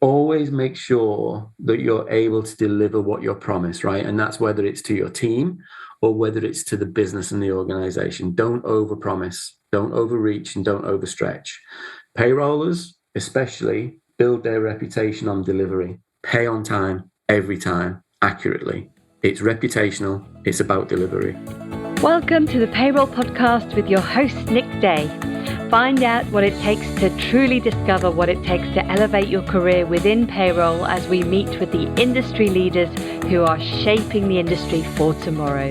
always make sure that you're able to deliver what you're promised, right? And that's whether it's to your team or whether it's to the business and the organization. Don't overpromise, don't overreach, and don't overstretch. Payrollers, especially, build their reputation on delivery. Pay on time, every time, accurately. It's reputational, it's about delivery. Welcome to the Payroll Podcast with your host, Nick Day. Find out what it takes to truly discover what it takes to elevate your career within payroll as we meet with the industry leaders who are shaping the industry for tomorrow.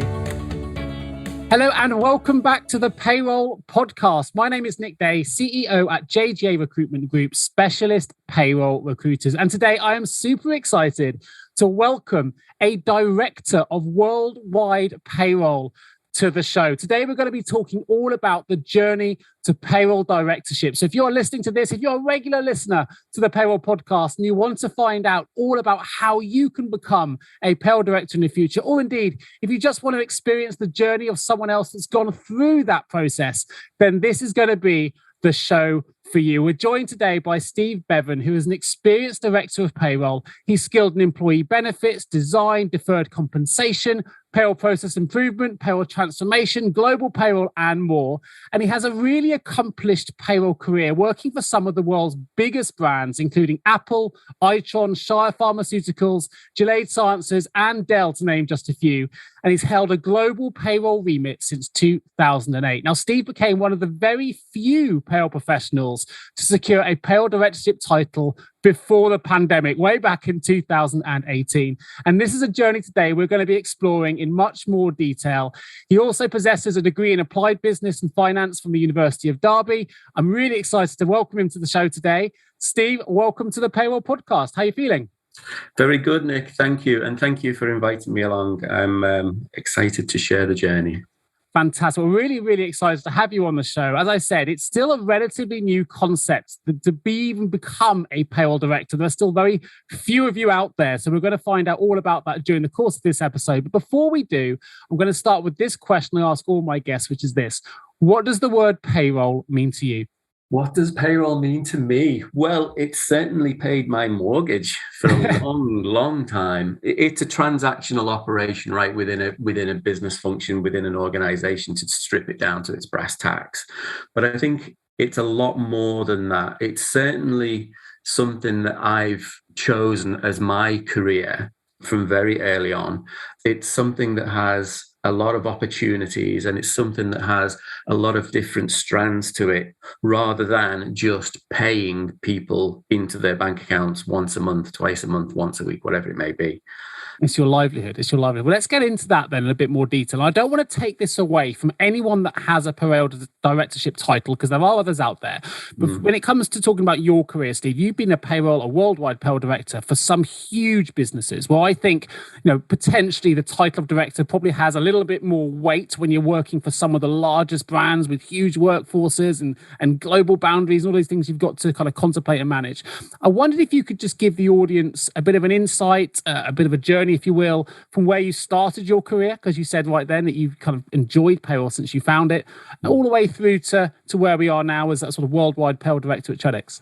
Hello and welcome back to the Payroll Podcast. My name is Nick Day, CEO at JGA Recruitment Group, specialist payroll recruiters. And today I am super excited to welcome a director of worldwide payroll to the show. Today, we're going to be talking all about the journey to payroll directorship. So if you're listening to this, if you're a regular listener to the Payroll Podcast and you want to find out all about how you can become a payroll director in the future, or indeed, if you just want to experience the journey of someone else that's gone through that process, then this is going to be the show for you. We're joined today by Steve Bevan, who is an experienced director of payroll. He's skilled in employee benefits, design, deferred compensation, payroll process improvement, payroll transformation, global payroll, and more. And he has a really accomplished payroll career working for some of the world's biggest brands, including Apple, Itron, Shire Pharmaceuticals, Gilead Sciences, and Dell, to name just a few. And he's held a global payroll remit since 2008. Now, Steve became one of the very few payroll professionals to secure a payroll directorship title before the pandemic, way back in 2018. And this is a journey today we're going to be exploring in much more detail. He also possesses a degree in applied business and finance from the University of Derby. I'm really excited to welcome him to the show today. Steve, welcome to the Payroll Podcast. How are you feeling? Very good, Nick. Thank you. And thank you for inviting me along. I'm excited to share the journey. Fantastic. We're really, really excited to have you on the show. As I said, it's still a relatively new concept to even become a payroll director. There's still very few of you out there. So we're going to find out all about that during the course of this episode. But before we do, I'm going to start with this question I ask all my guests, which is this. What does the word payroll mean to you? What does payroll mean to me? Well, it certainly paid my mortgage for a long time. It's a transactional operation, right, within a business function, within an organization, to strip it down to its brass tacks. But I think it's a lot more than that. It's certainly something that I've chosen as my career from very early on. It's something that has a lot of opportunities, and it's something that has a lot of different strands to it, rather than just paying people into their bank accounts once a month, twice a month, once a week, whatever it may be. It's your livelihood. It's your livelihood. Well, let's get into that then in a bit more detail. I don't want to take this away from anyone that has a payroll directorship title, because there are others out there. But when it comes to talking about your career, Steve, you've been a worldwide payroll director for some huge businesses. Well, I think, potentially the title of director probably has a little bit more weight when you're working for some of the largest brands with huge workforces and global boundaries and all these things you've got to kind of contemplate and manage. I wondered if you could just give the audience a bit of an insight, a bit of a journey, if you will, from where you started your career, because you said right then that you've kind of enjoyed payroll since you found it, all the way through to where we are now as that sort of worldwide payroll director at Trellix.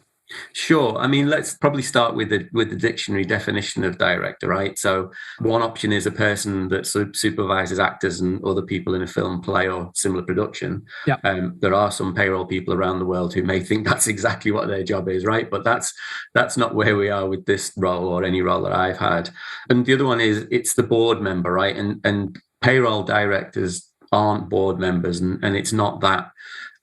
Sure. I mean, let's probably start with the dictionary definition of director, right? So one option is a person that supervises actors and other people in a film, play, or similar production. Yeah. There are some payroll people around the world who may think that's exactly what their job is, right? But that's not where we are with this role or any role that I've had. And the other one is it's the board member, right? And payroll directors aren't board members, and it's not that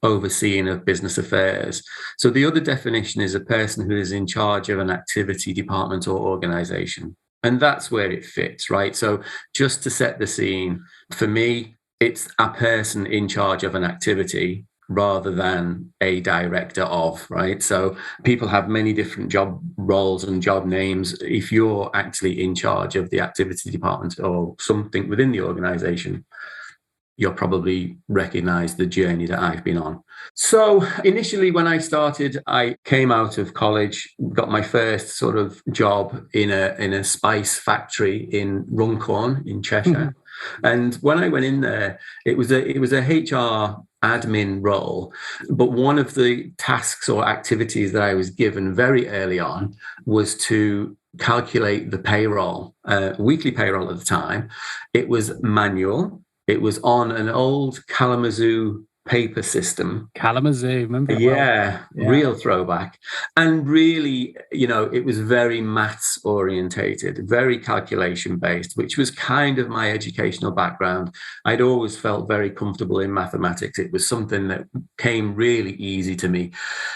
overseeing of business affairs. So the other definition is a person who is in charge of an activity, department, or organization. And that's where it fits, right? So just to set the scene, for me, it's a person in charge of an activity rather than a director of, right? So people have many different job roles and job names. If you're actually in charge of the activity department or something within the organization, you'll probably recognize the journey that I've been on. So initially, when I started, I came out of college, got my first sort of job in a spice factory in Runcorn in Cheshire. And when I went in there, it was a HR admin role. But one of the tasks or activities that I was given very early on was to calculate the payroll, weekly payroll at the time. It was manual. It was on an old Kalamazoo paper system. Kalamazoo, remember? Yeah, real throwback. And really, it was very maths orientated, very calculation based, which was kind of my educational background. I'd always felt very comfortable in mathematics. It was something that came really easy to me.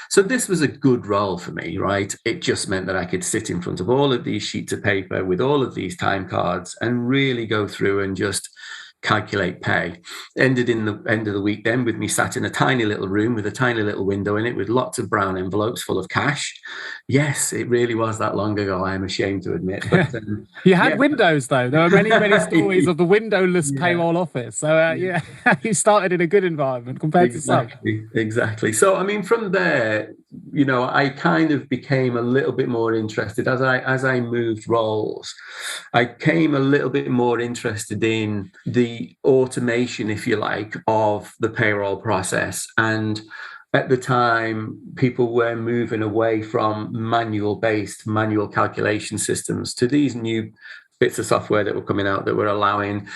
So this was a good role for me, right? It just meant that I could sit in front of all of these sheets of paper with all of these time cards and really go through and just calculate pay. Ended in the end of the week then with me sat in a tiny little room with a tiny little window in it with lots of brown envelopes full of cash. Yes, it really was that long ago, I am ashamed to admit. But you had windows though. There are many stories of the windowless payroll office. So you started in a good environment compared to some. Exactly. So I mean, from there, I kind of became a little bit more interested as I moved roles. I came a little bit more interested in the automation, if you like, of the payroll process. And at the time, people were moving away from manual calculation systems to these new bits of software that were coming out that were allowing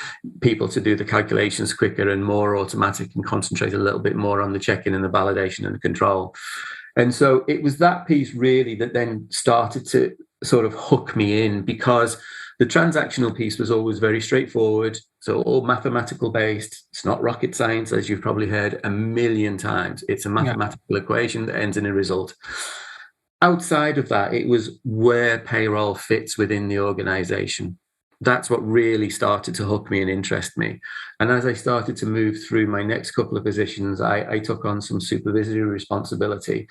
people to do the calculations quicker and more automatic and concentrate a little bit more on the checking and the validation and the control. And so it was that piece really that then started to sort of hook me in, because the transactional piece was always very straightforward. So all mathematical based. It's not rocket science, as you've probably heard a million times. It's a mathematical equation that ends in a result. Outside of that, it was where payroll fits within the organization. That's what really started to hook me and interest me. And as I started to move through my next couple of positions, I took on some supervisory responsibility.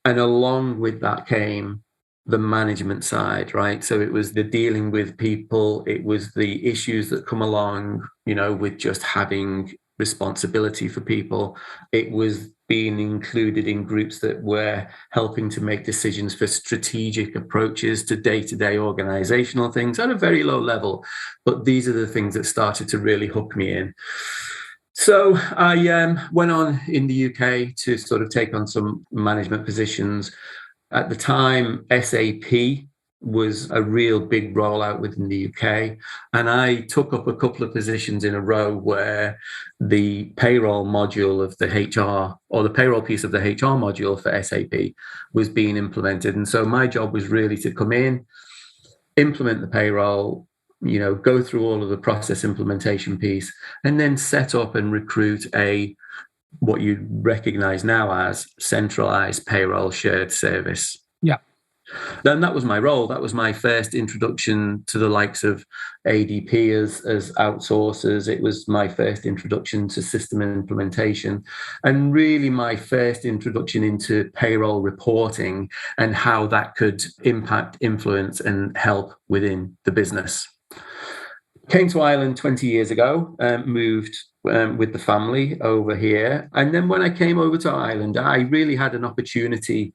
And along with that came the management side, right? So it was the dealing with people. It was the issues that come along, with just having responsibility for people. It was being included in groups that were helping to make decisions for strategic approaches to day-to-day organizational things at a very low level. But these are the things that started to really hook me in. So I went on in the UK to sort of take on some management positions. At the time, SAP was a real big rollout within the UK. And I took up a couple of positions in a row where the payroll module of the HR, or the payroll piece of the HR module for SAP, was being implemented. And so my job was really to come in, implement the payroll, go through all of the process implementation piece, and then set up and recruit what you recognize now as centralized payroll shared service. Yeah. Then that was my role. That was my first introduction to the likes of ADP as outsourcers. It was my first introduction to system implementation, and really my first introduction into payroll reporting and how that could impact, influence, and help within the business. Came to Ireland 20 years ago, moved with the family over here. And then when I came over to Ireland, I really had an opportunity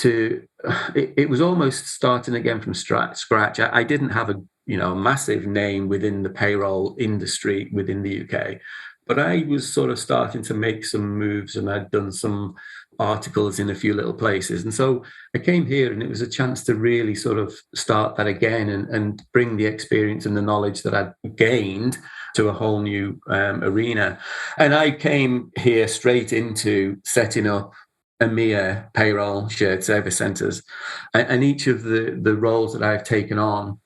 it was almost starting again from scratch. I didn't have a massive name within the payroll industry within the UK, but I was sort of starting to make some moves, and I'd done some articles in a few little places. And so I came here, and it was a chance to really sort of start that again and bring the experience and the knowledge that I'd gained to a whole new arena. And I came here straight into setting up EMEA payroll shared service centers. And each of the roles that I've taken on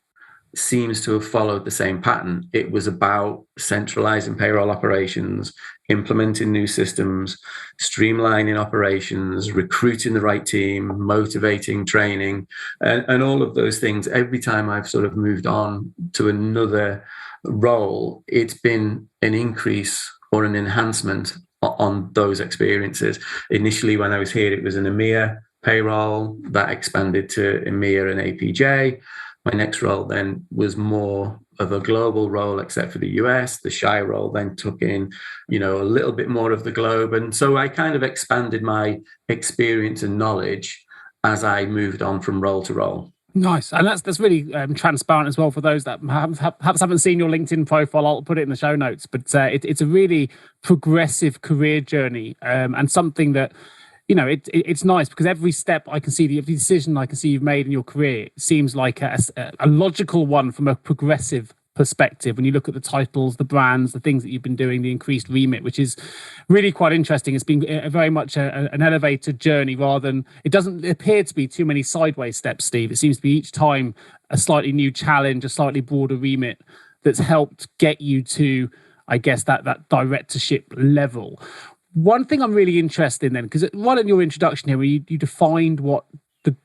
seems to have followed the same pattern. It was about centralizing payroll operations, implementing new systems, streamlining operations, recruiting the right team, motivating, training, and all of those things. Every time I've sort of moved on to another role, it's been an increase or an enhancement on those experiences. Initially, when I was here, it was an EMEA payroll that expanded to EMEA and APJ. My next role then was more of a global role, except for the US. The Shire role then took in, a little bit more of the globe. And so I kind of expanded my experience and knowledge as I moved on from role to role. Nice, and that's really transparent as well for those that perhaps haven't seen your LinkedIn profile. I'll put it in the show notes, but it's a really progressive career journey, and something that it's nice because every step I can see, every decision I can see you've made in your career seems like a logical one from a progressive perspective. When you look at the titles, the brands, the things that you've been doing, the increased remit, which is really quite interesting. It's been very much an elevated journey rather than, it doesn't appear to be too many sideways steps, Steve. It seems to be each time a slightly new challenge, a slightly broader remit that's helped get you to, I guess, that directorship level. One thing I'm really interested in then, because right in your introduction here, where you defined what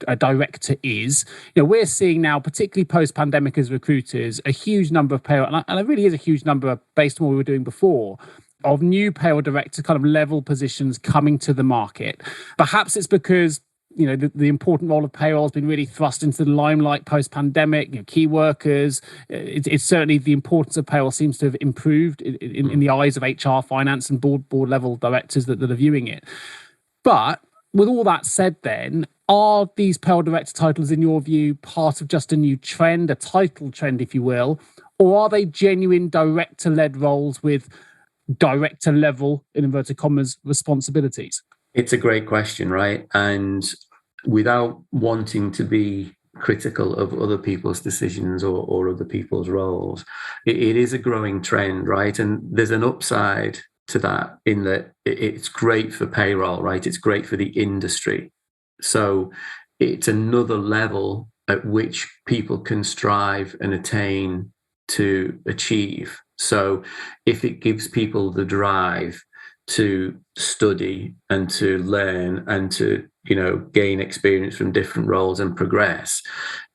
a director is, we're seeing now, particularly post-pandemic as recruiters, a huge number of payroll, and it really is a huge number based on what we were doing before, of new payroll director kind of level positions coming to the market. Perhaps it's because the important role of payroll has been really thrust into the limelight post-pandemic. Key workers. It's certainly the importance of payroll seems to have improved in the eyes of HR, finance, and board level directors that are viewing it. But with all that said, then, are these payroll director titles, in your view, part of just a new trend, a title trend, if you will, or are they genuine director-led roles with director-level, in inverted commas, responsibilities? It's a great question, right? And without wanting to be critical of other people's decisions or other people's roles, it is a growing trend, right? And there's an upside to that in that it's great for payroll, right? It's great for the industry. So it's another level at which people can strive and attain to achieve. So if it gives people the drive to study and to learn and to gain experience from different roles and progress,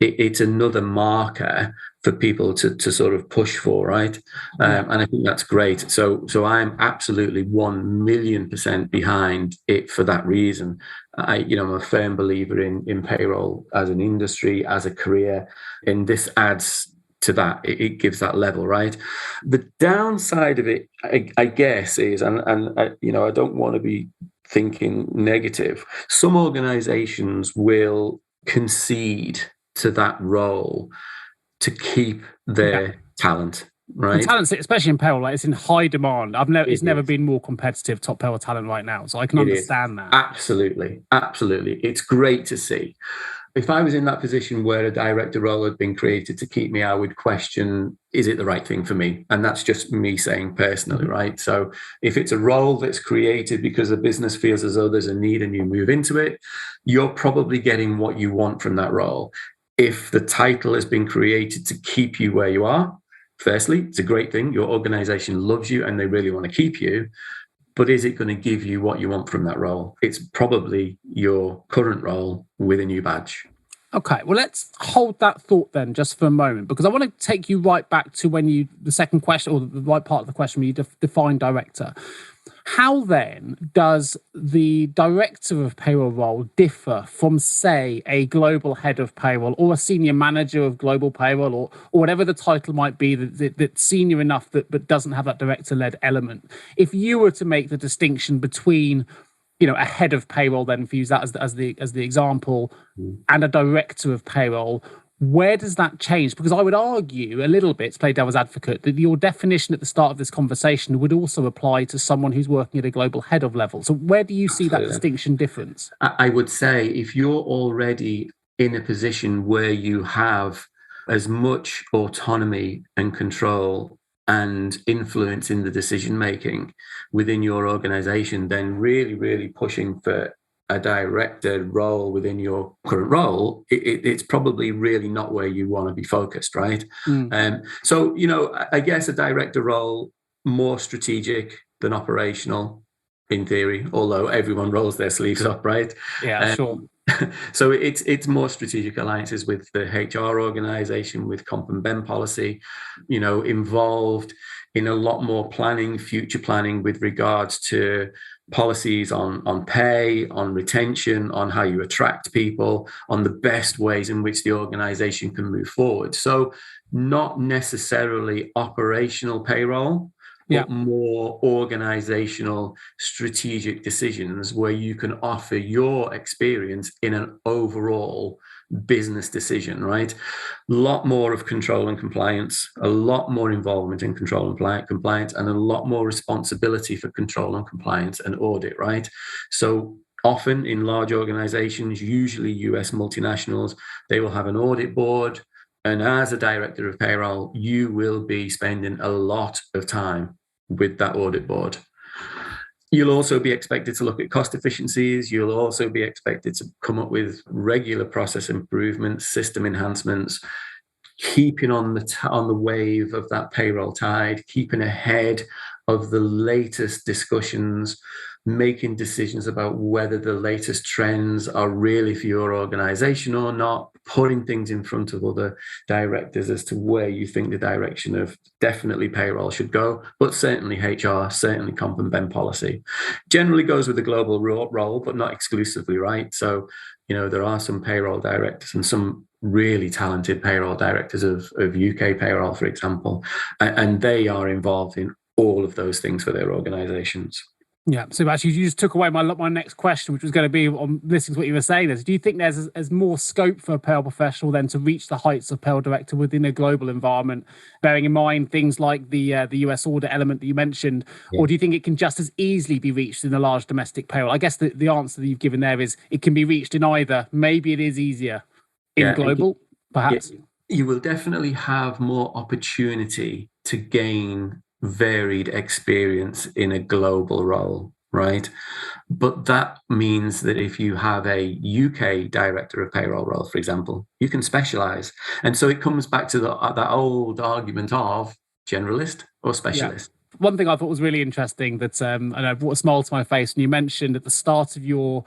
it's another marker for people to sort of push for, right? And I think that's great. So I'm absolutely 1,000,000% behind it for that reason. I'm a firm believer in payroll as an industry, as a career, and this adds to that. It gives that level, right? The downside of it, I guess, is, and I don't want to be thinking negative. Some organizations will concede to that role to keep their talent, right? And talent, especially in payroll, it's in high demand. It's never been more competitive, top payroll talent right now. So I can understand that. Absolutely. It's great to see. If I was in that position where a director role had been created to keep me, I would question, is it the right thing for me? And that's just me saying personally, right? So if it's a role that's created because the business feels as though there's a need and you move into it, you're probably getting what you want from that role. If the title has been created to keep you where you are, firstly, it's a great thing. Your organization loves you and they really want to keep you. But is it going to give you what you want from that role? It's probably your current role with a new badge. Okay, well, let's hold that thought then just for a moment, because I want to take you right back to the second question, or the right part of the question where you define director. How then does the director of payroll role differ from, say, a global head of payroll or a senior manager of global payroll, or whatever the title might be that's senior enough but doesn't have that director-led element? If you were to make the distinction between a head of payroll, then if you use that as the example, and a director of payroll, where does that change? Because I would argue a little bit, to play devil's advocate, that your definition at the start of this conversation would also apply to someone who's working at a global head of level. So where do you see that distinction difference? I would say if you're already in a position where you have as much autonomy and control and influence in the decision-making within your organization, then really, really pushing for a director role within your current role, it's probably really not where you want to be focused, right? So, I guess a director role, more strategic than operational in theory, although everyone rolls their sleeves up, right? Yeah, sure. So it's more strategic alliances with the HR organization, with comp and ben policy, involved in a lot more planning, future planning with regards to policies on pay, on retention, on how you attract people, on the best ways in which the organization can move forward. So not necessarily operational payroll, but more organizational strategic decisions where you can offer your experience in an overall business decision, right? A lot more of control and compliance, a lot more involvement in control and compliance, and a lot more responsibility for control and compliance and audit, right? So often in large organizations, usually US multinationals, they will have an audit board. And as a director of payroll, you will be spending a lot of time with that audit board. You'll also be expected to look at cost efficiencies. You'll also be expected to come up with regular process improvements, system enhancements, keeping on the wave of that payroll tide, keeping ahead of the latest discussions, making decisions about whether the latest trends are really for your organization or not, putting things in front of other directors as to where you think the direction of definitely payroll should go, but certainly HR, certainly comp and ben policy. Generally goes with the global role, but not exclusively, right? So, there are some payroll directors and some really talented payroll directors of UK payroll, for example, and they are involved in all of those things for their organizations. Yeah, so actually you just took away my next question, which was going to be on listening to what you were saying. Do you think there's more scope for a payroll professional then to reach the heights of payroll director within a global environment, bearing in mind things like the US audit element that you mentioned, or do you think it can just as easily be reached in a large domestic payroll? I guess the answer that you've given there is it can be reached in either. Maybe it is easier in global, perhaps. You will definitely have more opportunity to gain varied experience in a global role, right? But that means that if you have a UK director of payroll role, for example, you can specialize. And so it comes back to that old argument of generalist or specialist. Yeah. One thing I thought was really interesting that and I brought a smile to my face when you mentioned at the start of your,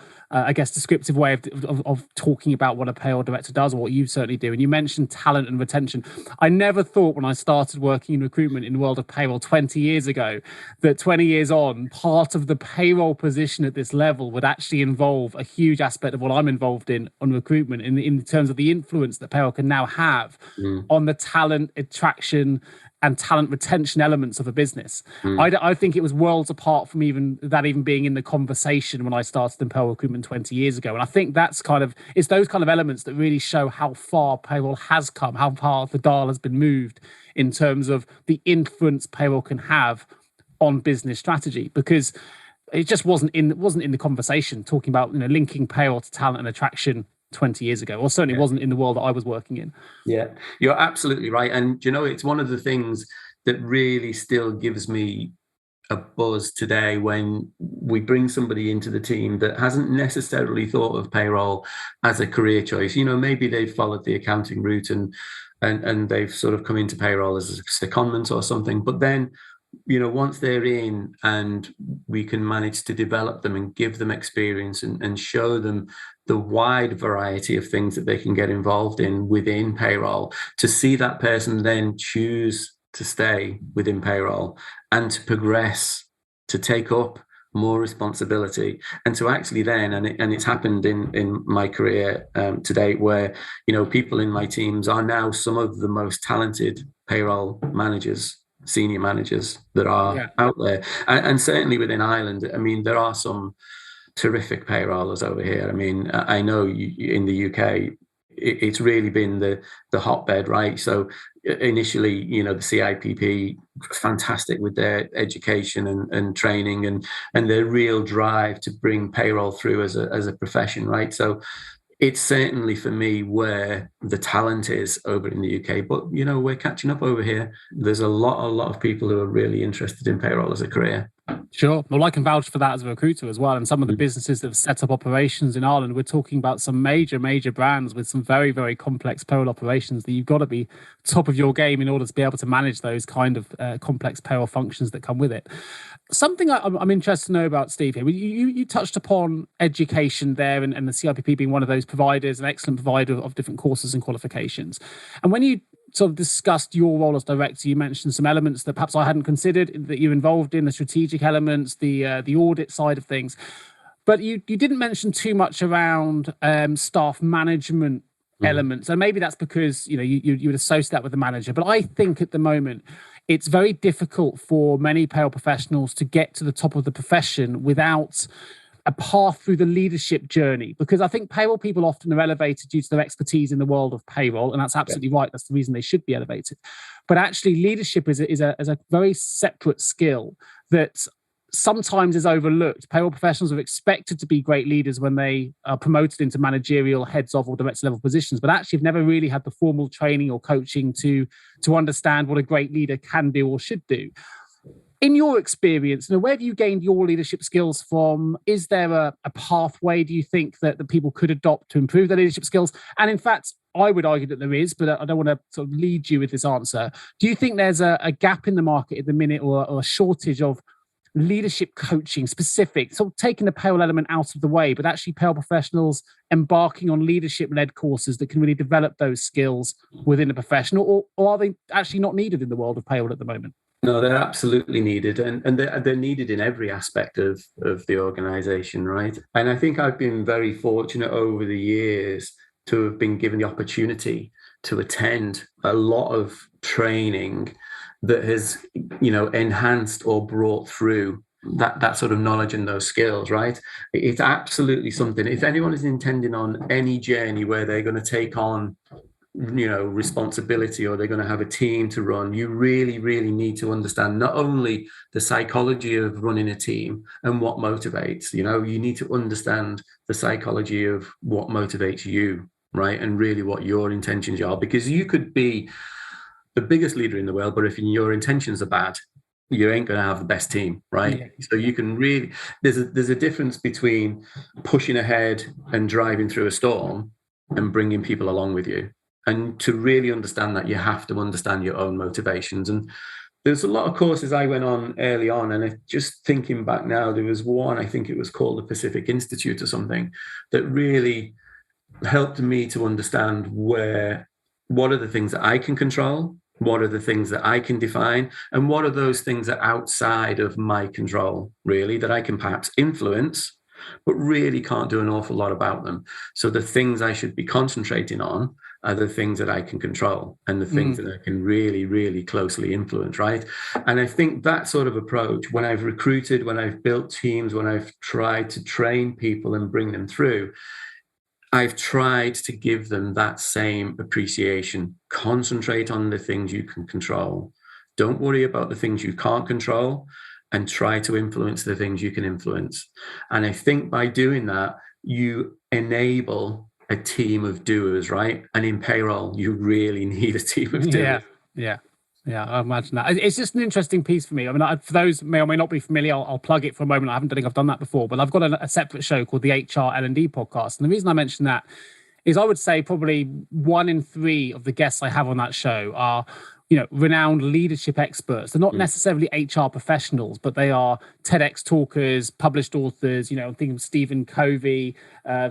descriptive way of talking about what a payroll director does, or what you certainly do. And you mentioned talent and retention. I never thought when I started working in recruitment in the world of payroll 20 years ago, that 20 years on, part of the payroll position at this level would actually involve a huge aspect of what I'm involved in on recruitment in terms of the influence that payroll can now have on the talent attraction and talent retention elements of a business. I think it was worlds apart from even being in the conversation when I started in payroll recruitment 20 years ago. And I think it's those kind of elements that really show how far payroll has come, how far the dial has been moved in terms of the influence payroll can have on business strategy, because it just wasn't in the conversation talking about linking payroll to talent and attraction 20 years ago, or certainly wasn't in the world that I was working in. Yeah, you're absolutely right. And, it's one of the things that really still gives me a buzz today when we bring somebody into the team that hasn't necessarily thought of payroll as a career choice. Maybe they've followed the accounting route and they've sort of come into payroll as a secondment or something. But then, once they're in and we can manage to develop them and give them experience and show them the wide variety of things that they can get involved in within payroll, to see that person then choose to stay within payroll and to progress, to take up more responsibility, and to actually then, and it's happened in my career to date, where people in my teams are now some of the most talented payroll managers, senior managers that are out there, and certainly within Ireland. I mean, there are some terrific payrollers over here. I mean, I know in the UK, it's really been the hotbed, right? So initially, the CIPP, fantastic with their education and training and their real drive to bring payroll through as a profession, right? So it's certainly for me where the talent is over in the UK, but we're catching up over here. There's a lot of people who are really interested in payroll as a career. Sure. Well, I can vouch for that as a recruiter as well. And some of the businesses that have set up operations in Ireland, we're talking about some major brands with some very, very complex payroll operations that you've got to be top of your game in order to be able to manage those kind of complex payroll functions that come with it. Something I'm interested to know about, Steve, here, you touched upon education there and the CIPP being one of those providers, an excellent provider of different courses and qualifications. And when you sort of discussed your role as director, you mentioned some elements that perhaps I hadn't considered that you're involved in, the strategic elements, the audit side of things. But you didn't mention too much around staff management elements. And maybe that's because, you would associate that with the manager. But I think at the moment, it's very difficult for many payroll professionals to get to the top of the profession without a path through the leadership journey? Because I think payroll people often are elevated due to their expertise in the world of payroll, and that's absolutely right. That's the reason they should be elevated. But actually, leadership is a very separate skill that sometimes is overlooked. Payroll professionals are expected to be great leaders when they are promoted into managerial, heads of, or director level positions, but actually have never really had the formal training or coaching to understand what a great leader can do or should do. In your experience, where have you gained your leadership skills from? Is there a pathway, do you think, that people could adopt to improve their leadership skills? And in fact, I would argue that there is, but I don't want to sort of lead you with this answer. Do you think there's a gap in the market at the minute, or a shortage of leadership coaching specific, sort of taking the payroll element out of the way, but actually payroll professionals embarking on leadership-led courses that can really develop those skills within a profession, or are they actually not needed in the world of payroll at the moment? No, they're absolutely needed, and they're needed in every aspect of the organization, right? And I think I've been very fortunate over the years to have been given the opportunity to attend a lot of training that has, enhanced or brought through that sort of knowledge and those skills, right? It's absolutely something. If anyone is intending on any journey where they're going to take on, responsibility, or they're going to have a team to run, you really, really need to understand not only the psychology of running a team and what motivates, you need to understand the psychology of what motivates you, right? And really what your intentions are, because you could be the biggest leader in the world, but if your intentions are bad, you ain't going to have the best team, right? Yeah. So you can really, there's a difference between pushing ahead and driving through a storm and bringing people along with you. And to really understand that, you have to understand your own motivations. And there's a lot of courses I went on early on, and just thinking back now, there was one, I think it was called the Pacific Institute or something, that really helped me to understand what are the things that I can control, what are the things that I can define, and what are those things that are outside of my control, really, that I can perhaps influence, but really can't do an awful lot about them. So the things I should be concentrating on are the things that I can control, and the things that I can really, really closely influence, right? And I think that sort of approach, when I've recruited, when I've built teams, when I've tried to train people and bring them through, I've tried to give them that same appreciation. Concentrate on the things you can control. Don't worry about the things you can't control, and try to influence the things you can influence. And I think by doing that, you enable a team of doers, right? And in payroll, you really need a team of doers. Yeah, I imagine that. It's just an interesting piece for me. I mean, for those who may or may not be familiar, I'll plug it for a moment. I think I've done that before, but I've got a separate show called the HR L&D podcast. And the reason I mention that is I would say probably 1 in 3 of the guests I have on that show are, renowned leadership experts. They're not necessarily HR professionals, but they are TEDx talkers, published authors. I'm thinking of Stephen Covey,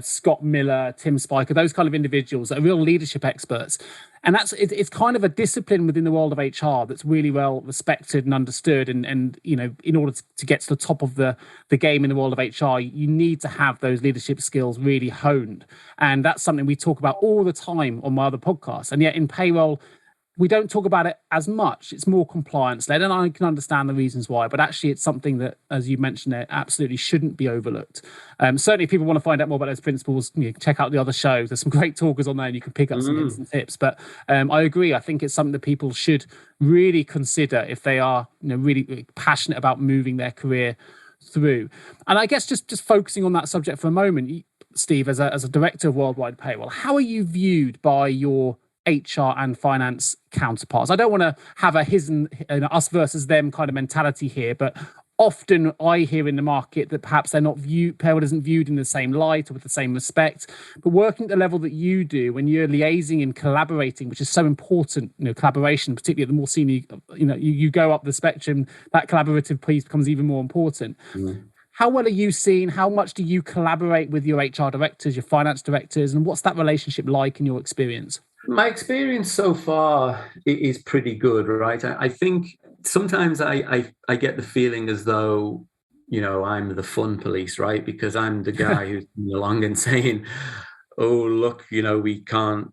Scott Miller, Tim Spiker, those kind of individuals that are real leadership experts. And it's kind of a discipline within the world of HR that's really well respected and understood. And in order to get to the top of the game in the world of HR, you need to have those leadership skills really honed. And that's something we talk about all the time on my other podcasts. And yet in payroll, we don't talk about it as much. It's more compliance-led, and I can understand the reasons why, but actually it's something that, as you mentioned, it absolutely shouldn't be overlooked. Certainly, if people want to find out more about those principles, check out the other shows. There's some great talkers on there, and you can pick up some hints and tips. But I agree. I think it's something that people should really consider if they are really passionate about moving their career through. And I guess just focusing on that subject for a moment, Steve, as a director of worldwide payroll, how are you viewed by your HR and finance counterparts? I don't want to have a his and us versus them kind of mentality here, but often I hear in the market that perhaps payroll isn't viewed in the same light or with the same respect. But working at the level that you do, when you're liaising and collaborating, which is so important, collaboration, particularly at the more senior, you go up the spectrum, that collaborative piece becomes even more important. How well are you seen? How much do you collaborate with your HR directors, your finance directors, and what's that relationship like in your experience? My experience so far is pretty good, right? I think sometimes I get the feeling as though, I'm the fun police, right? Because I'm the guy who's coming along and saying, oh, look, we can't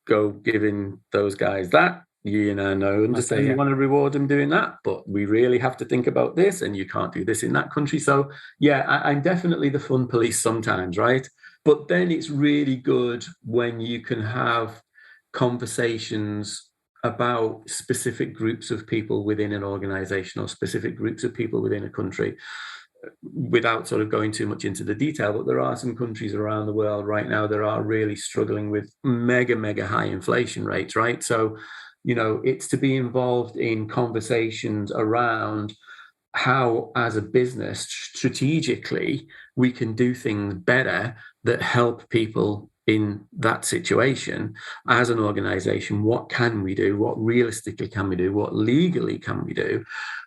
go giving those guys that. I understand you want to reward them doing that, but we really have to think about this, and you can't do this in that country. So yeah, I'm definitely the fun police sometimes, right? But then it's really good when you can have conversations about specific groups of people within an organization or specific groups of people within a country, without sort of going too much into the detail. But there are some countries around the world right now that are really struggling with mega high inflation rates, right? So it's to be involved in conversations around how, as a business, strategically, we can do things better that help people in that situation. As an organization, what can we do? What realistically can we do? What legally can we do?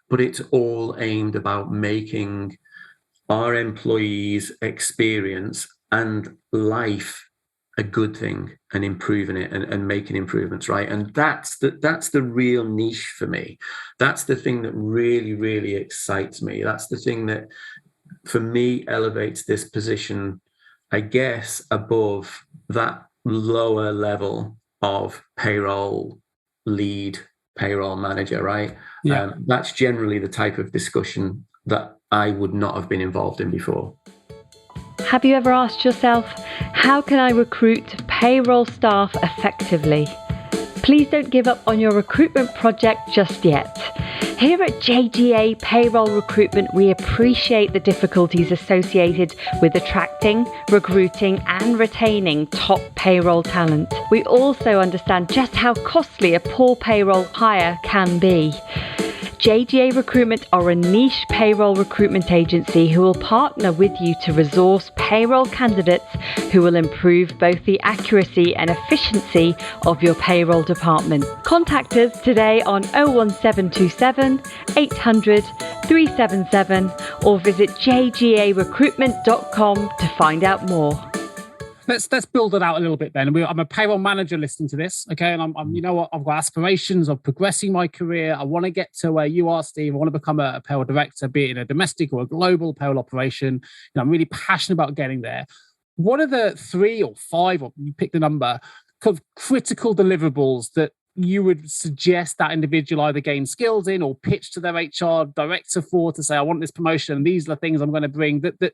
But it's all aimed about making our employees' experience and life a good thing and improving it and making improvements, right? And that's the real niche for me. That's the thing that really excites me. That's the thing that, for me, elevates this position, I guess, above that lower level of payroll lead, payroll manager, right? Yeah. That's generally the type of discussion that I would not have been involved in before. Have you ever asked yourself, how can I recruit payroll staff effectively? Please don't give up on your recruitment project just yet. Here at JGA Payroll Recruitment, we appreciate the difficulties associated with attracting, recruiting, and retaining top payroll talent. We also understand just how costly a poor payroll hire can be. JGA Recruitment are a niche payroll recruitment agency who will partner with you to resource payroll candidates who will improve both the accuracy and efficiency of your payroll department. Contact us today on 01727 800 377 or visit jgarecruitment.com to find out more. Let's build it out a little bit then. I'm a payroll manager listening to this, okay? And I'm you know what? I've got aspirations of progressing my career. I want to get to where you are, Steve. I want to become a payroll director, be it in a domestic or a global payroll operation. I'm really passionate about getting there. What are the 3 or 5, or you pick the number, kind of critical deliverables that you would suggest that individual either gain skills in or pitch to their HR director for, to say, I want this promotion, these are the things I'm going to bring that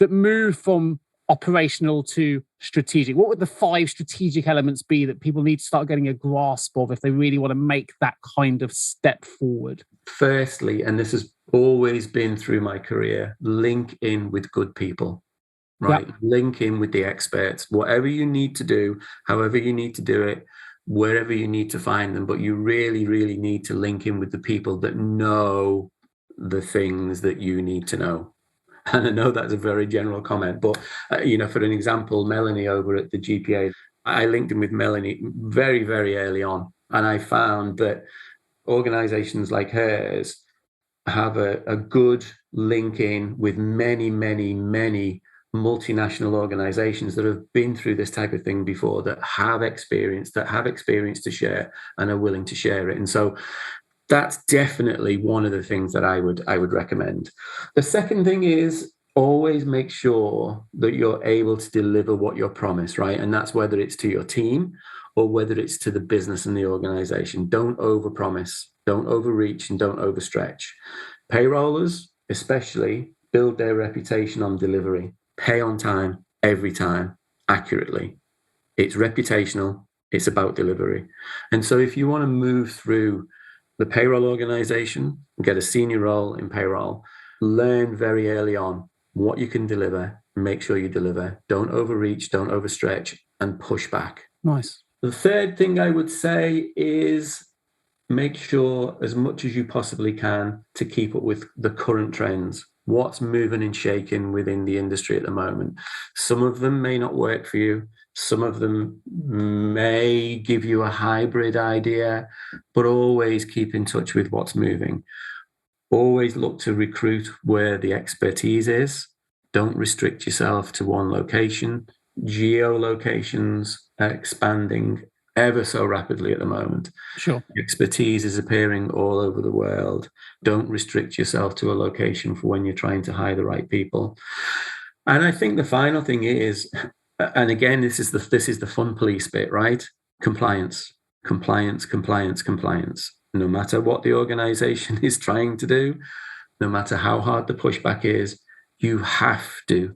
move from operational to strategic? What would the 5 strategic elements be that people need to start getting a grasp of if they really want to make that kind of step forward? Firstly, and this has always been through my career, link in with good people, right? Yep. Link in with the experts. Whatever you need to do, however you need to do it, wherever you need to find them, but you really need to link in with the people that know the things that you need to know. And I know that's a very general comment, but, for an example, Melanie over at the GPA, I linked in with Melanie very early on. And I found that organizations like hers have a good link in with many multinational organizations that have been through this type of thing before, that have experience to share and are willing to share it. And so that's definitely one of the things that I would recommend. The second thing is, always make sure that you're able to deliver what you're promised, right? And that's whether it's to your team or whether it's to the business and the organization. Don't overpromise, don't overreach, and don't overstretch. Payrollers, especially, build their reputation on delivery. Pay on time, every time, accurately. It's reputational. It's about delivery. And so if you want to move through the payroll organization, get a senior role in payroll, learn very early on what you can deliver, make sure you deliver. Don't overreach, don't overstretch, and push back. Nice. The third thing I would say is make sure as much as you possibly can to keep up with the current trends. What's moving and shaking within the industry at the moment. Some of them may not work for you. Some of them may give you a hybrid idea, but always keep in touch with what's moving. Always look to recruit where the expertise is. Don't restrict yourself to one location. Geolocations are expanding ever so rapidly at the moment. Sure. Expertise is appearing all over the world. Don't restrict yourself to a location for when you're trying to hire the right people. And I think the final thing is, and again, this is the fun police bit, right? Compliance. compliance, compliance, compliance. No matter what the organization is trying to do, no matter how hard the pushback is, you have to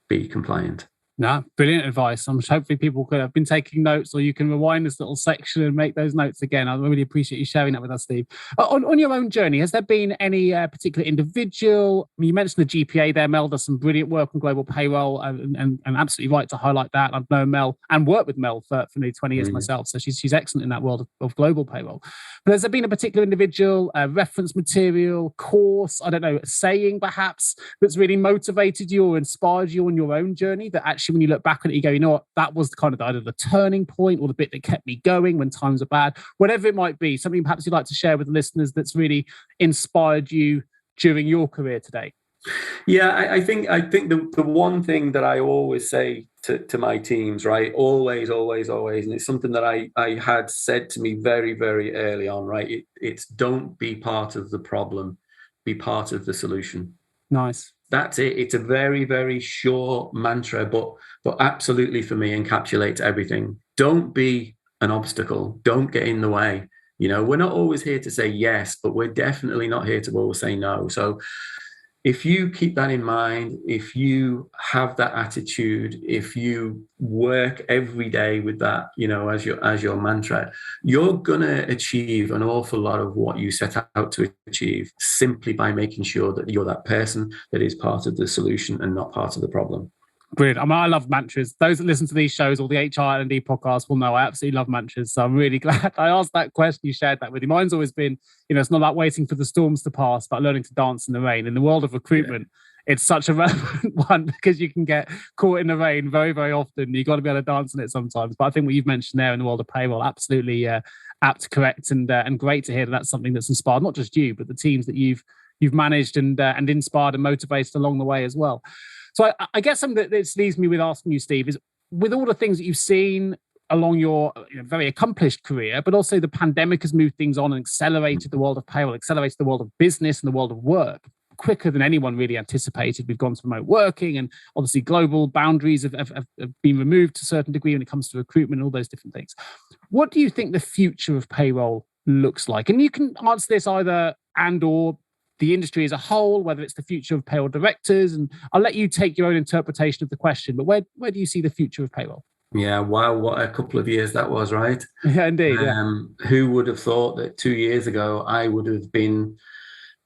be compliant. No, brilliant advice. I'm hopefully people could have been taking notes, or you can rewind this little section and make those notes again. I really appreciate you sharing that with us, Steve. On your own journey, has there been any particular individual? I mean, you mentioned the GPA there. Mel does some brilliant work on global payroll, and absolutely right to highlight that. I've known Mel and worked with Mel for nearly 20 years myself, so she's excellent in that world of global payroll. But has there been a particular individual, reference material, course, I don't know, saying perhaps, that's really motivated you or inspired you on your own journey, that actually when you look back on it, you go, you know what, that was kind of either the turning point or the bit that kept me going when times are bad, whatever it might be, something perhaps you'd like to share with the listeners that's really inspired you during your career today? Yeah, I think the one thing that I always say to my teams, right, always, and it's something that I had said to me very, very early on, right, it's don't be part of the problem, be part of the solution. Nice. That's it. It's a very, very short mantra, but absolutely for me encapsulates everything. Don't be an obstacle. Don't get in the way. You know, we're not always here to say yes, but we're definitely not here to always say no. So if you keep that in mind, if you have that attitude, if you work every day with that, you know, as your mantra, you're gonna achieve an awful lot of what you set out to achieve simply by making sure that you're that person that is part of the solution and not part of the problem. Brilliant. I mean, I love mantras. Those that listen to these shows or the HR&D podcast will know I absolutely love mantras. So I'm really glad I asked that question. You shared that with you. Mine's always been, you know, it's not about waiting for the storms to pass, but learning to dance in the rain. In the world of recruitment, it's such a relevant one because you can get caught in the rain very, very often. You've got to be able to dance in it sometimes. But I think what you've mentioned there in the world of payroll, absolutely apt, correct, and great to hear that that's something that's inspired not just you, but the teams that you've managed and inspired and motivated along the way as well. So I guess something that this leaves me with asking you, Steve, is with all the things that you've seen along your very accomplished career, but also the pandemic has moved things on and accelerated the world of payroll, accelerated the world of business and the world of work quicker than anyone really anticipated. We've gone to remote working, and obviously global boundaries have been removed to a certain degree when it comes to recruitment and all those different things. What do you think the future of payroll looks like? And you can answer this either and or the industry as a whole, whether it's the future of payroll directors, and I'll let you take your own interpretation of the question, but where do you see the future of payroll? Yeah, wow, what a couple of years that was, right? Yeah, indeed. Who would have thought that 2 years ago I would have been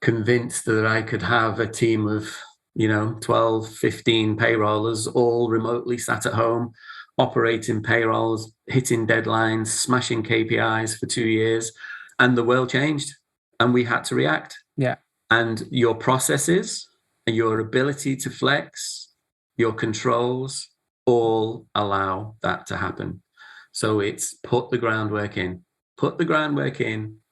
convinced that I could have a team of, 12, 15 payrollers all remotely sat at home, operating payrolls, hitting deadlines, smashing KPIs for 2 years, and the world changed and we had to react. Yeah. And your processes, your ability to flex, your controls all allow that to happen. So it's put the groundwork in,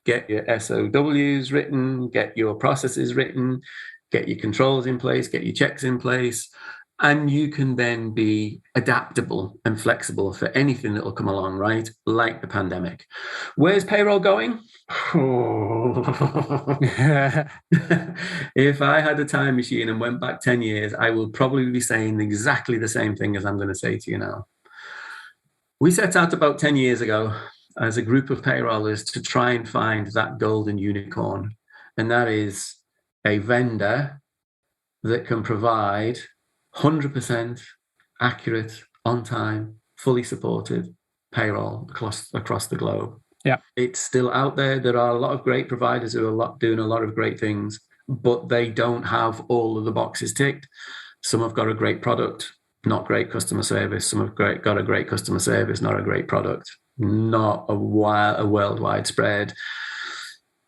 get your SOWs written, get your processes written, get your controls in place, get your checks in place, and you can then be adaptable and flexible for anything that will come along, right? Like the pandemic. Where's payroll going? If I had a time machine and went back 10 years, I would probably be saying exactly the same thing as I'm going to say to you now. We set out about 10 years ago as a group of payrollers to try and find that golden unicorn. And that is a vendor that can provide 100% accurate, on time, fully supported payroll across the globe. Yeah, it's still out there. There are a lot of great providers who are doing a lot of great things, but they don't have all of the boxes ticked. Some have got a great product, not great customer service. Some have got a great customer service, not a great product. Not a worldwide spread.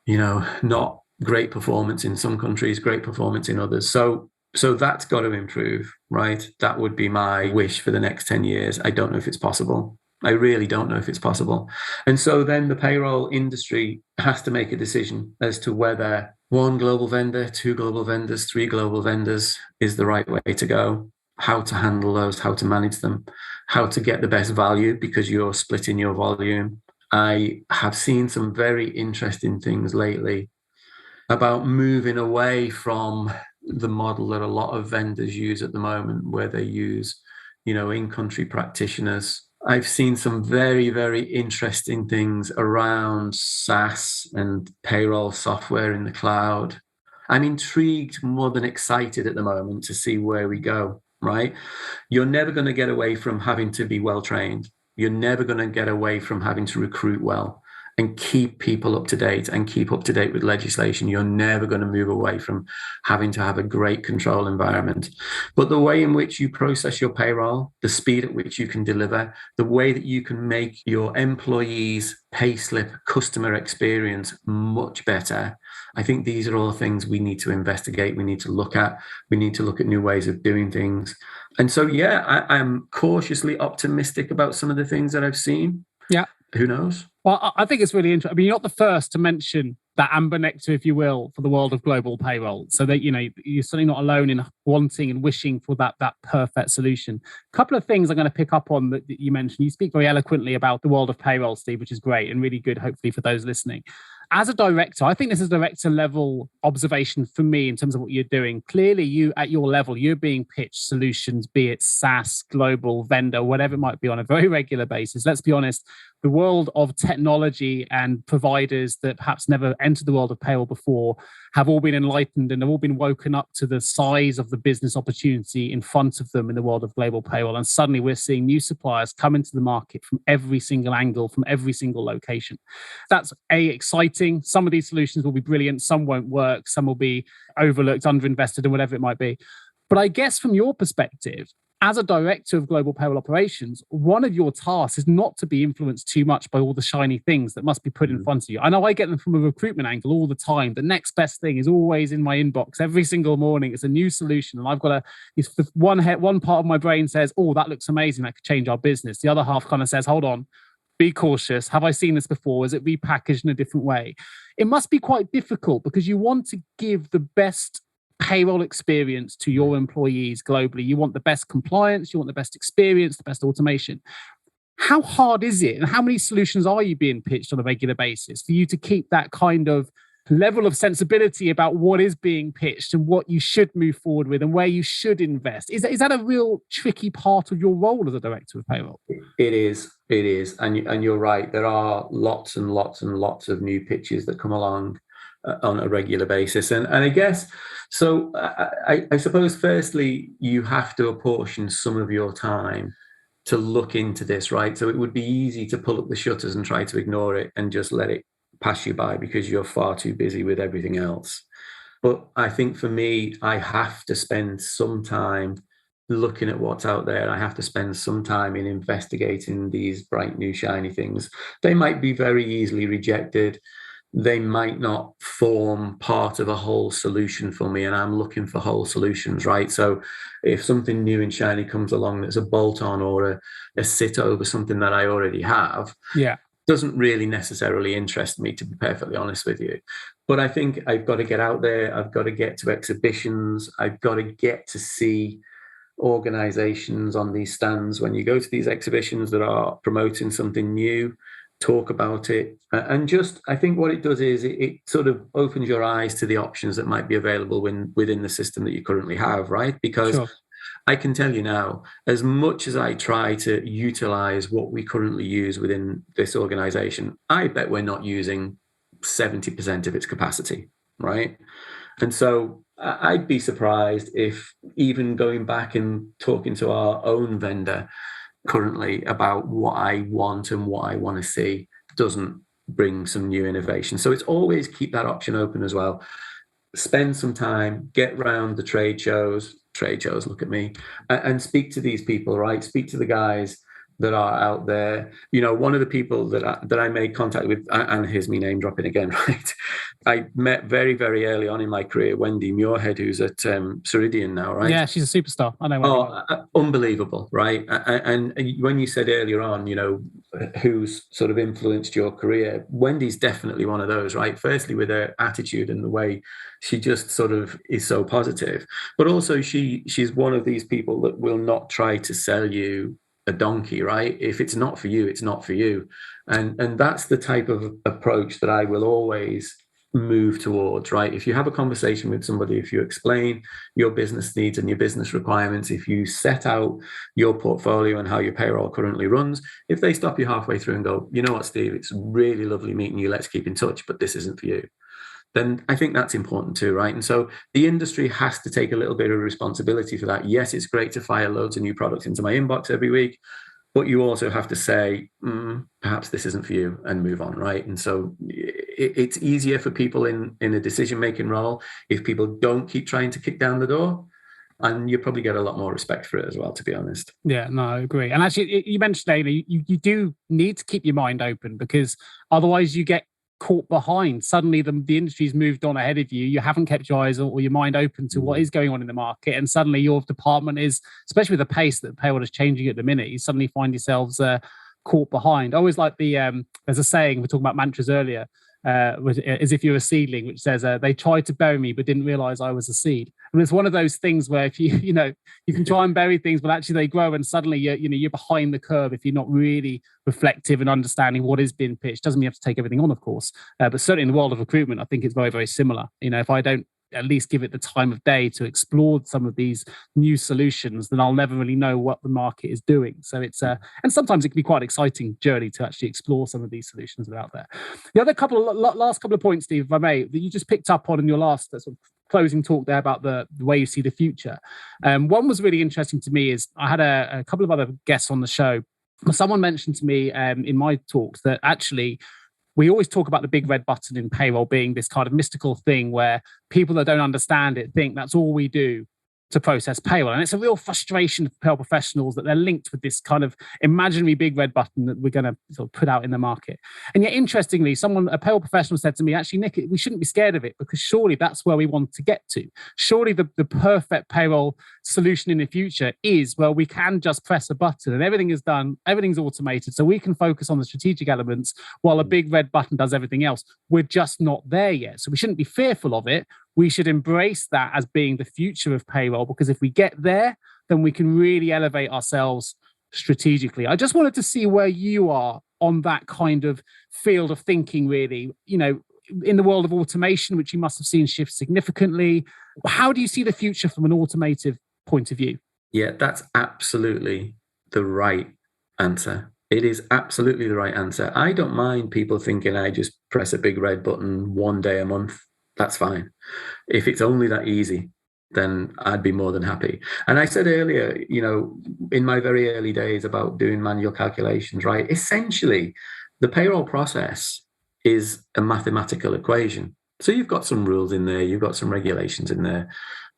Not great performance in some countries, great performance in others. So that's got to improve, right? That would be my wish for the next 10 years. I don't know if it's possible. I really don't know if it's possible. And so then the payroll industry has to make a decision as to whether one global vendor, two global vendors, three global vendors is the right way to go, how to handle those, how to manage them, how to get the best value because you're splitting your volume. I have seen some very interesting things lately about moving away from the model that a lot of vendors use at the moment, where they use, in-country practitioners I've seen some very, very interesting things around SaaS and payroll software in the cloud. I'm intrigued more than excited at the moment to see where we go, right? You're never going to get away from having to be well trained. You're never going to get away from having to recruit well and keep people up to date and keep up to date with legislation. You're never going to move away from having to have a great control environment. But the way in which you process your payroll, the speed at which you can deliver, the way that you can make your employees' payslip customer experience much better, I think these are all things we need to investigate. We need to look at. We need to look at new ways of doing things. And so, yeah, I'm cautiously optimistic about some of the things that I've seen. Yeah. Who knows? Well, I think it's really interesting. I mean, you're not the first to mention that amber nectar, if you will, for the world of global payroll. So that, you know, you're certainly not alone in wanting and wishing for that perfect solution. A couple of things I'm going to pick up on that you mentioned. You speak very eloquently about the world of payroll, Steve, which is great and really good, hopefully, for those listening. As a director, I think this is a director level observation for me in terms of what you're doing. Clearly, you at your level, you're being pitched solutions, be it SaaS, global, vendor, whatever it might be, on a very regular basis. Let's be honest, the world of technology and providers that perhaps never entered the world of payroll before have all been enlightened and have all been woken up to the size of the business opportunity in front of them in the world of global payroll. And suddenly we're seeing new suppliers come into the market from every single angle, from every single location. That's exciting. Some of these solutions will be brilliant. Some won't work. Some will be overlooked, underinvested, and whatever it might be. But I guess from your perspective, as a director of global payroll operations, one of your tasks is not to be influenced too much by all the shiny things that must be put in front of you. I know I get them from a recruitment angle all the time. The next best thing is always in my inbox every single morning. It's a new solution. And I've got one part of my brain says, oh, that looks amazing. That could change our business. The other half kind of says, hold on, be cautious. Have I seen this before? Is it repackaged in a different way? It must be quite difficult because you want to give the best payroll experience to your employees globally. You want the best compliance, you want the best experience, the best automation. How hard is it? And how many solutions are you being pitched on a regular basis for you to keep that kind of level of sensibility about what is being pitched and what you should move forward with and where you should invest? Is that a real tricky part of your role as a director of payroll? It is. And you're right. There are lots and lots and lots of new pitches that come along on a regular basis. And I guess, so I suppose, firstly, you have to apportion some of your time to look into this, right? So it would be easy to pull up the shutters and try to ignore it and just let it pass you by because you're far too busy with everything else. But I think for me, I have to spend some time looking at what's out there. I have to spend some time in investigating these bright new shiny things. They might be very easily rejected. They might not form part of a whole solution for me, and I'm looking for whole solutions, right? So if something new and shiny comes along that's a bolt-on or a sit over something that I already have, doesn't really necessarily interest me, to be perfectly honest with you. But I think I've got to get out there. I've got to get to exhibitions. I've got to get to see organizations on these stands. When you go to these exhibitions that are promoting something new, talk about it. And just, I think what it does is it sort of opens your eyes to the options that might be available within the system that you currently have, right? Because I can tell you now, as much as I try to utilize what we currently use within this organization, I bet we're not using 70% of its capacity, right? And so I'd be surprised if, even going back and talking to our own vendor currently about what I want and what I want to see, doesn't bring some new innovation. So it's always keep that option open as well. Spend some time, get round the trade shows, look at me, and speak to these people, right? Speak to the guys that are out there. You know, one of the people that I made contact with, and here's me name dropping again, right? I met very, very early on in my career, Wendy Murhead, who's at Ceridian now, right? Yeah, she's a superstar. I know. Unbelievable, right? And when you said earlier on, you know, who's sort of influenced your career, Wendy's definitely one of those, right? Firstly, with her attitude and the way she just sort of is so positive, but also she's one of these people that will not try to sell you a donkey, right? If it's not for you, it's not for you. And that's the type of approach that I will always move towards, right? If you have a conversation with somebody, if you explain your business needs and your business requirements, if you set out your portfolio and how your payroll currently runs, if they stop you halfway through and go, you know what, Steve, it's really lovely meeting you, let's keep in touch, but this isn't for you, then I think that's important too, right? And so the industry has to take a little bit of responsibility for that. Yes, it's great to fire loads of new products into my inbox every week, but you also have to say, perhaps this isn't for you, and move on, right? And so it's easier for people in a decision-making role if people don't keep trying to kick down the door, and you probably get a lot more respect for it as well, to be honest. Yeah, no, I agree. And actually, you mentioned, you do need to keep your mind open, because otherwise you get caught behind. Suddenly the industry's moved on ahead of you. You haven't kept your eyes or your mind open to what is going on in the market. And suddenly your department is, especially with the pace that payroll is changing at the minute, you suddenly find yourselves caught behind. I always like there's a saying, we're talking about mantras earlier, as if you're a seedling, which says, they tried to bury me, but didn't realize I was a seed. And it's one of those things where if you can try and bury things, but actually they grow, and suddenly you're behind the curve if you're not really reflective and understanding what is being pitched. Doesn't mean you have to take everything on, of course, but certainly in the world of recruitment, I think it's very, very similar. If I don't at least give it the time of day to explore some of these new solutions, then I'll never really know what the market is doing. So it's and sometimes it can be quite an exciting journey to actually explore some of these solutions that are out there. The other last couple of points, Steve, if I may, that you just picked up on in your last sort of closing talk there about the way you see the future. One was really interesting to me is I had a couple of other guests on the show. Someone mentioned to me in my talks that actually we always talk about the big red button in payroll being this kind of mystical thing where people that don't understand it think that's all we do to process payroll. And it's a real frustration for payroll professionals that they're linked with this kind of imaginary big red button that we're going to sort of put out in the market. And yet, interestingly, a payroll professional said to me, actually, Nick, we shouldn't be scared of it, because surely that's where we want to get to. Surely the perfect payroll solution in the future is where we can just press a button and everything is done, everything's automated, so we can focus on the strategic elements while a big red button does everything else. We're just not there yet. So we shouldn't be fearful of it. We should embrace that as being the future of payroll, because if we get there, then we can really elevate ourselves strategically. I just wanted to see where you are on that kind of field of thinking, really, in the world of automation, which you must have seen shift significantly. How do you see the future from an automotive point of view? Yeah, that's absolutely the right answer. It is absolutely the right answer. I don't mind people thinking I just press a big red button one day a month. That's fine. If it's only that easy, then I'd be more than happy. And I said earlier, in my very early days about doing manual calculations, right? Essentially, the payroll process is a mathematical equation. So you've got some rules in there, you've got some regulations in there,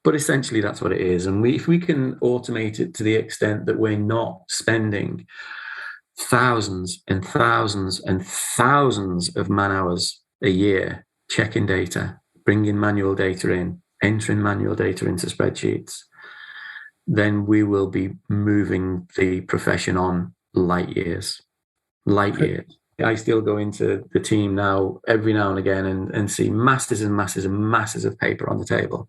but essentially that's what it is. And if we can automate it to the extent that we're not spending thousands and thousands and thousands of man hours a year checking data, bringing manual data in, entering manual data into spreadsheets, then we will be moving the profession on light years. I still go into the team now every now and again and see masses and masses and masses of paper on the table.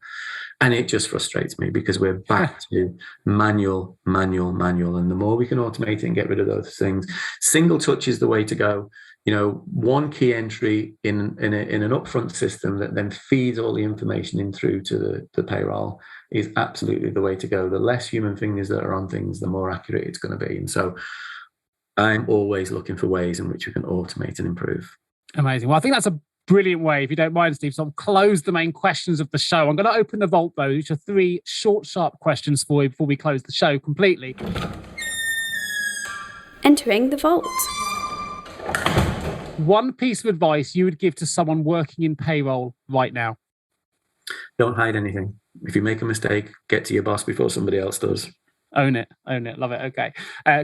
And it just frustrates me, because we're back to manual. And the more we can automate it and get rid of those things, single touch is the way to go. One key entry in an upfront system that then feeds all the information in through to the payroll is absolutely the way to go. The less human fingers that are on things, the more accurate it's going to be. And so I'm always looking for ways in which we can automate and improve. Amazing. Well, I think that's a brilliant way, if you don't mind, Steve. So I'll close the main questions of the show. I'm going to open the vault, though, which are 3 short, sharp questions for you before we close the show completely. Entering the vault. One piece of advice you would give to someone working in payroll right now? Don't hide anything. If you make a mistake, get to your boss before somebody else does. Own it. Love it. Okay.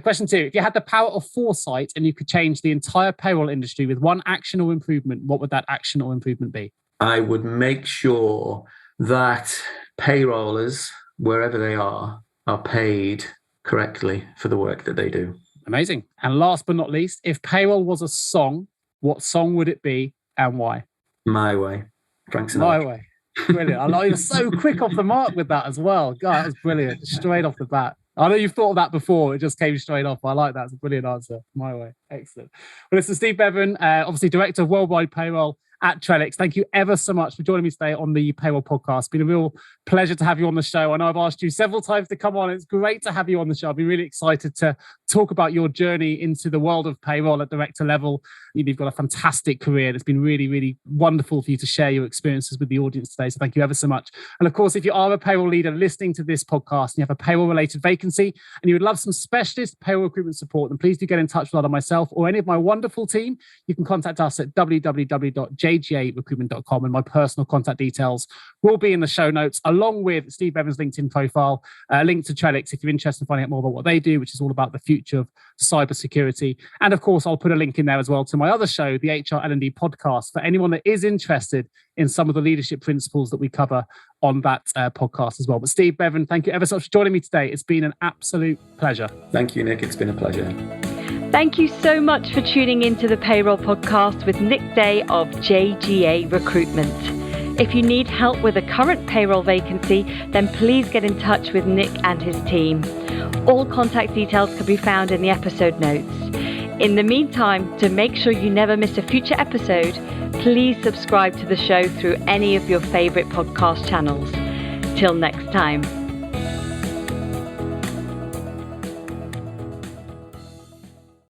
Question 2. If you had the power of foresight and you could change the entire payroll industry with one action or improvement, what would that action or improvement be? I would make sure that payrollers, wherever they are paid correctly for the work that they do. Amazing. And last but not least, if payroll was a song, what song would it be and why? My Way. Frank Sinatra. My Way. Brilliant. I know you're so quick off the mark with that as well. God, that was brilliant. Straight off the bat. I know you've thought of that before. It just came straight off. I like that. It's a brilliant answer. My Way. Excellent. Well, listen, Steve Bevan, obviously Director of Worldwide Payroll at Trellix. Thank you ever so much for joining me today on the Payroll Podcast. It's been a real pleasure to have you on the show. I know I've asked you several times to come on. It's great to have you on the show. I've been really excited to talk about your journey into the world of payroll at director level. You've got a fantastic career. It's been really, really wonderful for you to share your experiences with the audience today. So thank you ever so much. And of course, if you are a payroll leader listening to this podcast and you have a payroll-related vacancy and you would love some specialist payroll recruitment support, then please do get in touch with either myself or any of my wonderful team. You can contact us at www.jgarecruitment.com, and my personal contact details will be in the show notes, along with Steve Bevan's LinkedIn profile, a link to Trellix if you're interested in finding out more about what they do, which is all about the future of cybersecurity. And of course, I'll put a link in there as well to my other show, the HR L&D podcast, for anyone that is interested in some of the leadership principles that we cover on that podcast as well. But Steve, Bevan, thank you ever so much for joining me today. It's been an absolute pleasure. Thank you, Nick. It's been a pleasure. Thank you so much for tuning into the Payroll Podcast with Nick Day of JGA Recruitment. If you need help with a current payroll vacancy, then please get in touch with Nick and his team. All contact details can be found in the episode notes. In the meantime, to make sure you never miss a future episode, please subscribe to the show through any of your favorite podcast channels. Till next time.